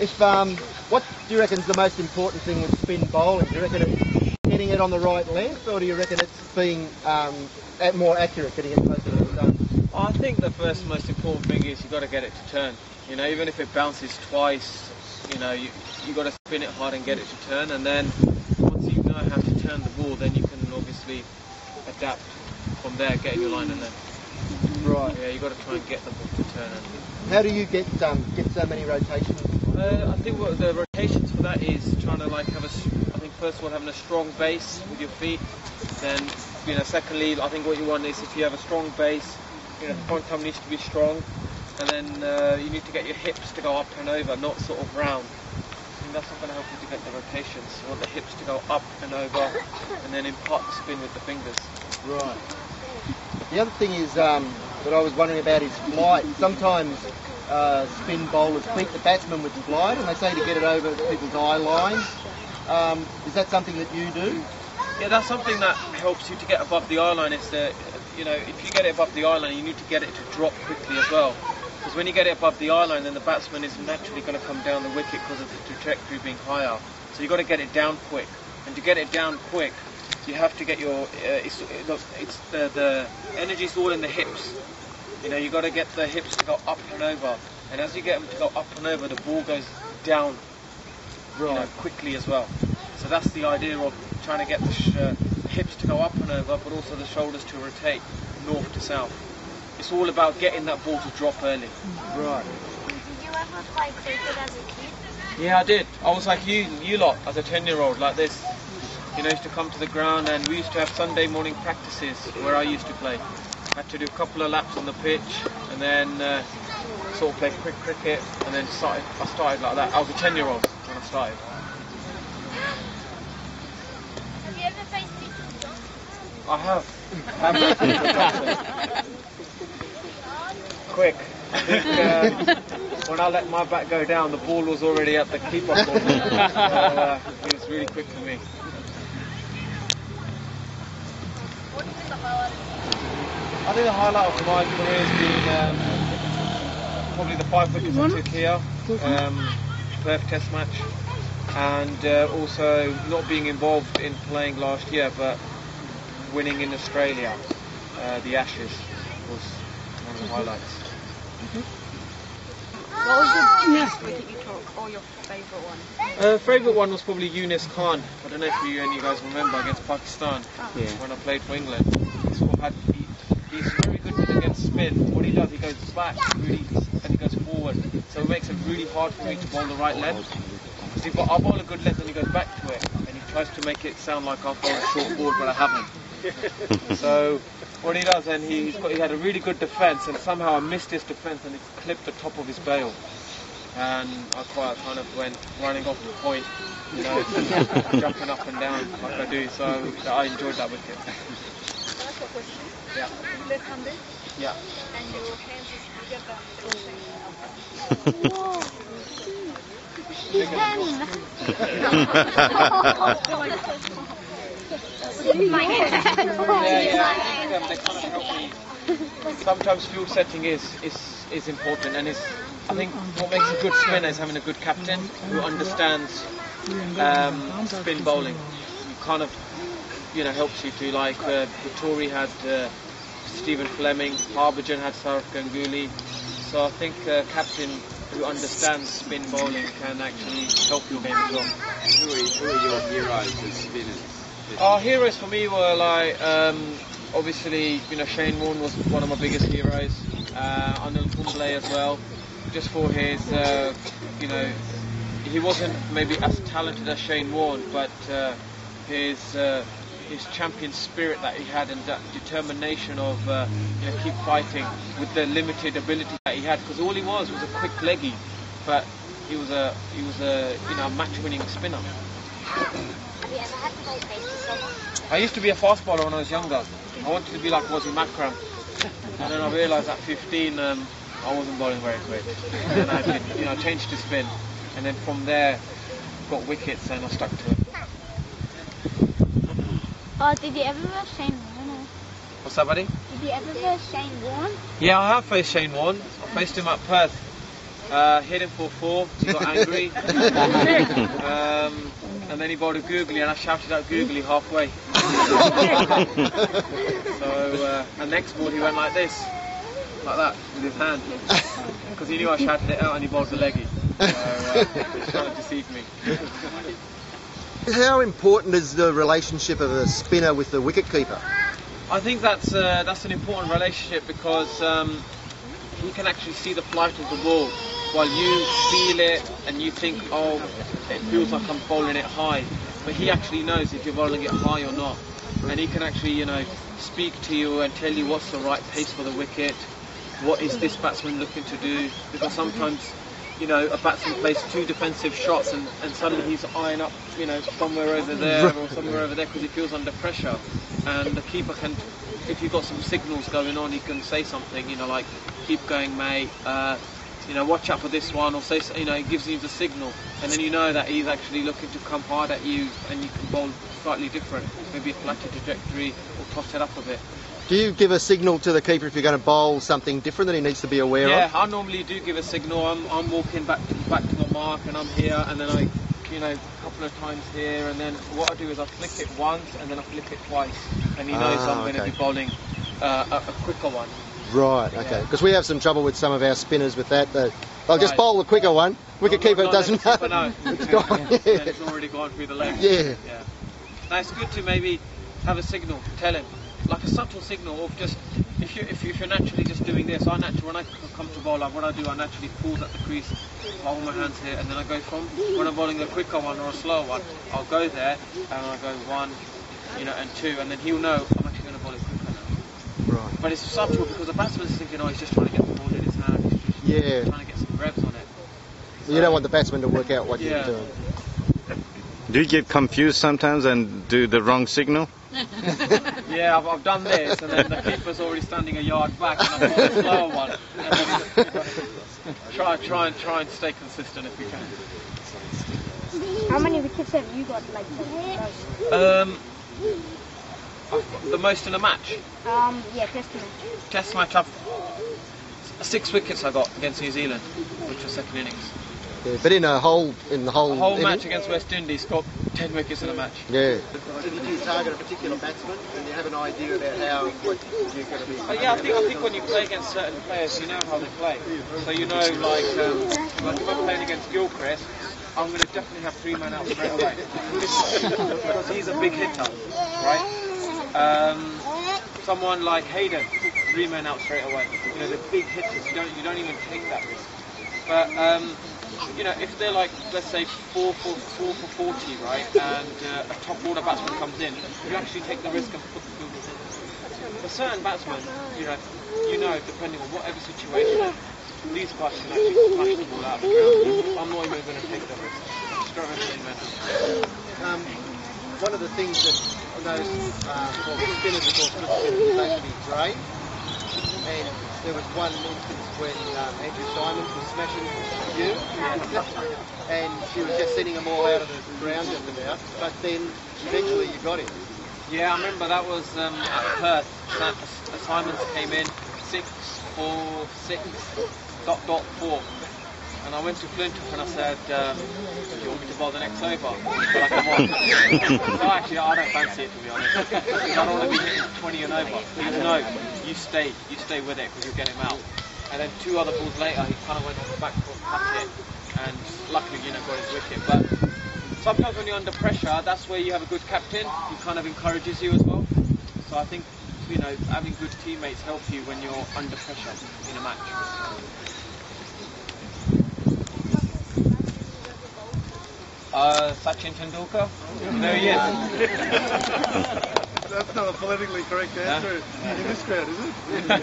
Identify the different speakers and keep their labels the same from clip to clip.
Speaker 1: If what do you reckon is the most important thing with spin bowling? Do you reckon it's getting it on the right length, or do you reckon it's being more accurate, getting it closer to the stone?
Speaker 2: I think the first most important thing is you've got to get it to turn. You know, even if it bounces twice, you know, you got to spin it hard and get it to turn, and then once you know how to turn the ball, then you can obviously adapt from there, get your line and then.
Speaker 1: Right.
Speaker 2: Yeah, you got to try and get the ball to turn.
Speaker 1: How do you get so many rotations?
Speaker 2: I think what the rotations for that is trying to like have I think first of all having a strong base with your feet. Then, you know, secondly, I think what you want is if you have a strong base, you know, the front thumb needs to be strong, and then you need to get your hips to go up and over, not sort of round. I think that's not going to help you to get the rotations. You want the hips to go up and over, and then impart the spin with the fingers.
Speaker 1: Right. The other thing is that I was wondering about is flight. Sometimes spin bowlers beat the batsman with flight, and they say to get it over people's eye lines. Is that something that you do?
Speaker 2: Yeah, that's something that helps you to get above the eye line. Is that, you know, if you get it above the eye line, you need to get it to drop quickly as well. Because when you get it above the eye line, then the batsman is naturally going to come down the wicket because of the trajectory being higher. So you've got to get it down quick. And to get it down quick, you have to get your, the energy's all in the hips. You know, you've got to get the hips to go up and over. And as you get them to go up and over, the ball goes down, right, you know, quickly as well. So that's the idea of trying to get the hips to go up and over, but also the shoulders to rotate north to south. It's all about getting that ball to drop early.
Speaker 1: Right.
Speaker 3: Did you ever play cricket as a kid?
Speaker 2: Yeah, I did. I was like you lot, as a 10-year-old, like this. You know, I used to come to the ground, and we used to have Sunday morning practices where I used to play. I had to do a couple of laps on the pitch, and then sort of play quick cricket, and then I started like that. I was a 10-year-old when I started.
Speaker 3: Have you ever faced people?
Speaker 2: I have. Quick. I think when I let my bat go down, the ball was already at the keeper for me. So, it was really quick for me.
Speaker 3: What is the highlight?
Speaker 2: I think the highlight of my career has been probably the 5 wickets I took here, Perth Test match, and also not being involved in playing last year, but winning in Australia, the Ashes was one of the highlights.
Speaker 4: What was the best wicket you took, or your favourite one?
Speaker 2: Favourite one was probably Yunus Khan. I don't know if any of you guys remember, against Pakistan, when I played for England. He's very good against spin. What he does, he goes back really, and he goes forward. So it makes it really hard for me to bowl the right length. Because I bowl a good length and he goes back to it, and he tries to make it sound like I've bowled a short ball, but I haven't. So what he does, and he had a really good defence, and somehow I missed his defence, and he clipped the top of his bail. And I quite kind of went running off the point, you know, jumping up and down like I do. So I enjoyed that wicket.
Speaker 4: That's a question.
Speaker 2: Yeah.
Speaker 4: Left-handed?
Speaker 2: Yeah.
Speaker 4: And your hands is bigger than the
Speaker 3: Whoa!
Speaker 2: Yeah, they kind of help me. Sometimes field setting is important, and I think what makes a good spinner is having a good captain who understands spin bowling. You kind of, you know, helps you to, like Vittori had Stephen Fleming, Harbhajan had Saurav Ganguly. So I think a captain who understands spin bowling can actually help your game as well.
Speaker 5: Who are your heroes as spinners?
Speaker 2: Our heroes for me were like, obviously, you know, Shane Warne was one of my biggest heroes. Anil Kumble as well, just for his, you know, he wasn't maybe as talented as Shane Warne, but his champion spirit that he had, and that determination of you know, keep fighting with the limited ability that he had, because all he was a quick leggy, but he was a you know, match-winning spinner.
Speaker 3: Have you ever had to play pace yourself?
Speaker 2: I used to be a fast bowler when I was younger. I wanted to be like Wazir Makram, and then I realised at 15 I wasn't bowling very quick. And then I did, you know, changed to spin, and then from there got wickets and I stuck to it.
Speaker 3: Did you ever verse Shane Warne?
Speaker 2: What's that, buddy?
Speaker 3: Did you ever verse Shane Warne?
Speaker 2: Yeah, I have faced Shane Warne. I faced him at Perth Hit him for 4, he got angry. And then he bowled a googly, and I shouted out googly halfway. So, and next ball he went like this, like that, with his hand. Because he knew I shouted it out and he bowled the leggy. So, he was trying to deceive me.
Speaker 1: How important is the relationship of a spinner with the wicketkeeper?
Speaker 2: I think that's an important relationship because he can actually see the flight of the ball while you feel it and you think, oh, it feels like I'm bowling it high. But he actually knows if you're bowling it high or not. And he can actually, you know, speak to you and tell you what's the right pace for the wicket, what is this batsman looking to do. Because sometimes, you know, a batsman plays 2 defensive shots and suddenly he's eyeing up, you know, somewhere over there or somewhere over there because he feels under pressure. And the keeper can, if you've got some signals going on, he can say something, you know, like, keep going, mate, you know, watch out for this one, or say, you know, it gives you the signal. And then you know that he's actually looking to come hard at you and you can bowl slightly different, maybe a flatter trajectory or toss it up a bit.
Speaker 1: Do you give a signal to the keeper if you're going to bowl something different that he needs to be aware of?
Speaker 2: Yeah, I normally do give a signal. I'm walking back to my mark and I'm here, and then I, you know, a couple of times here, and then what I do is I flick it once and then I flick it twice, and he knows I'm going to be bowling a quicker one.
Speaker 1: Right, okay. Because we have some trouble with some of our spinners with that. They'll just bowl the quicker one. Wicketkeeper doesn't know. It's gone.
Speaker 2: Yeah, it's already gone through the leg.
Speaker 1: Yeah.
Speaker 2: Now it's good to maybe have a signal, tell him, like a subtle signal, or just if you're naturally just doing this. When I come to bowl, what I do, I naturally pause at the crease, hold my hands here, and then I go from when I'm bowling a quicker one or a slower one, I'll go there and I'll go 1, you know, and 2, and then he'll know I'm actually going to bowl it quicker now.
Speaker 1: Right.
Speaker 2: But it's subtle because the batsman's thinking, oh, he's just trying to get the ball in his hand, he's just trying to get some revs on it. So,
Speaker 1: you don't want the batsman to work out what you're doing.
Speaker 6: Do you get confused sometimes and do the wrong signal?
Speaker 2: Yeah, I've done this, and then the keeper's already standing a yard back, and I've got a slower one. Try and stay consistent if you can.
Speaker 3: How many wickets have you got, like, the most?
Speaker 2: The most in a match?
Speaker 3: Yeah, test match.
Speaker 2: Test match, 6 wickets I got against New Zealand, which was second innings.
Speaker 1: Yeah, but in the whole
Speaker 2: match against West Indies, got 10 wickets in a match.
Speaker 1: Yeah.
Speaker 2: Did
Speaker 1: you target a particular batsman and you have an idea about how you're going to be?
Speaker 2: Yeah, I think when you play against certain players, you know how they play. So you know, like if I'm playing against Gilchrist, I'm going to definitely have 3 men out straight away because he's a big hitter, right? Someone like Hayden, 3 men out straight away. You know, the big hitters, you don't even take that risk. But you know, if they're like, let's say 4 for 40, right, and a top order batsman comes in, you actually take the risk and put the fielders in. For certain batsmen, you know, depending on whatever situation, these guys can actually smash the ball out of the ground. I'm not even going to take the risk. Straight away,
Speaker 1: one of the things that those spinners, of course, is actually drained. And there was one instance when Andrew Simons was smashing you, and she was just sending them all out of the ground just about, but then eventually you got him.
Speaker 2: Yeah, I remember that was at Perth. Simons came in 6, 4, 6, ... 4. And I went to Flintoff and I said, do you want me to bowl the next over? But I come on. No, actually, I don't fancy it, to be honest. I don't want to be hitting 20 and over. No, you stay with it because you'll get him out. And then 2 other balls later, he kind of went off the back foot, cut it, and luckily, you know, got his wicket. But sometimes when you're under pressure, that's where you have a good captain. He kind of encourages you as well. So I think, you know, having good teammates help you when you're under pressure in a match. Sachin Tendulkar? No, yes.
Speaker 7: That's not a politically correct answer in this crowd, is it?
Speaker 3: Did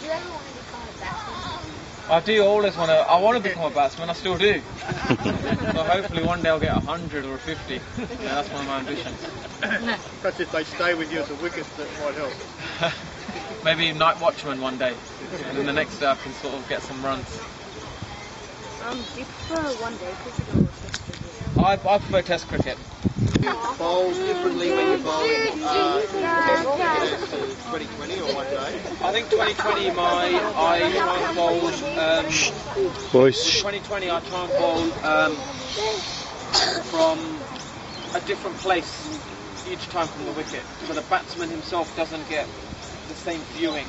Speaker 3: you ever want to become a batsman?
Speaker 2: I do always want to. I want to become a batsman. I still do. So hopefully one day I'll get 100 or 50. Yeah, that's one of my ambitions.
Speaker 7: Perhaps if they stay with you at the wickets, that might help.
Speaker 2: Maybe night watchman one day, and then the next day I can sort of get some runs.
Speaker 3: Do you prefer one day cricket or test cricket?
Speaker 2: I prefer test cricket.
Speaker 1: bowl differently when you're bowling 2020 or one day?
Speaker 2: I think 2020 I try and bowl.
Speaker 6: Voice.
Speaker 2: 2020 I try and bowl from a different place each time from the wicket, so the batsman himself doesn't get the same viewing.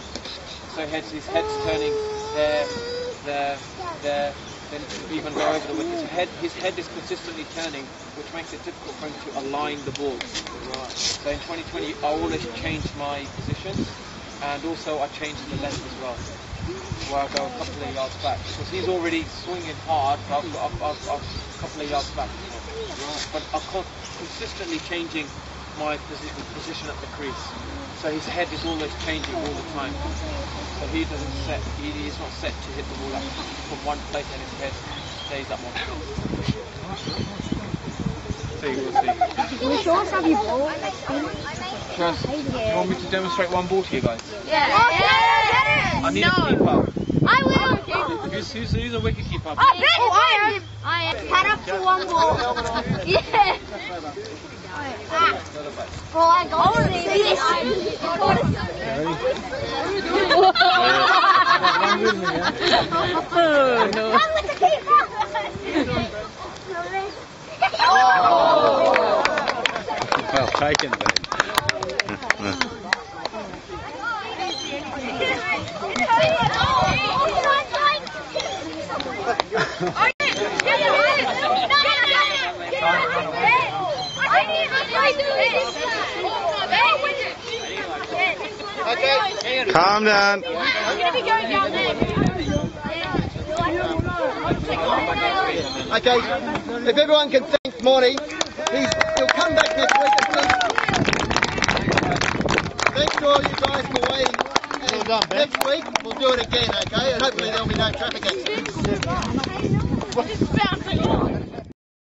Speaker 2: So his head's turning there, then even go over the wicket. So his head is consistently turning, which makes it difficult for him to align the ball. So in 2020 I always change my position, and also I change the length as well, where I go a couple of yards back, because he's already swinging hard, so I've got a couple of yards back. But I'm consistently changing my position at the crease, so his head is always changing all the time. So he doesn't set, he's not set to hit the ball from one place, and his head stays at one place. So you will see.
Speaker 3: Can you show us how you bowl?
Speaker 2: Trust, do you want me to demonstrate one ball to you guys?
Speaker 4: Yeah.
Speaker 2: I need a keeper.
Speaker 4: I will.
Speaker 2: Who's a wicket keeper?
Speaker 4: I am. Cut up to one ball. Yeah. Well, I got this.
Speaker 3: Oh no.
Speaker 4: I'm with the keeper.
Speaker 6: Well taken, babe.
Speaker 1: Okay.
Speaker 6: Calm down.
Speaker 4: I'm going to be going down there.
Speaker 1: Okay, if everyone can thank Monty, he'll come back next week. Thanks to all you guys for waiting. And next week we'll do it again, okay? And hopefully there'll be no traffic accidents.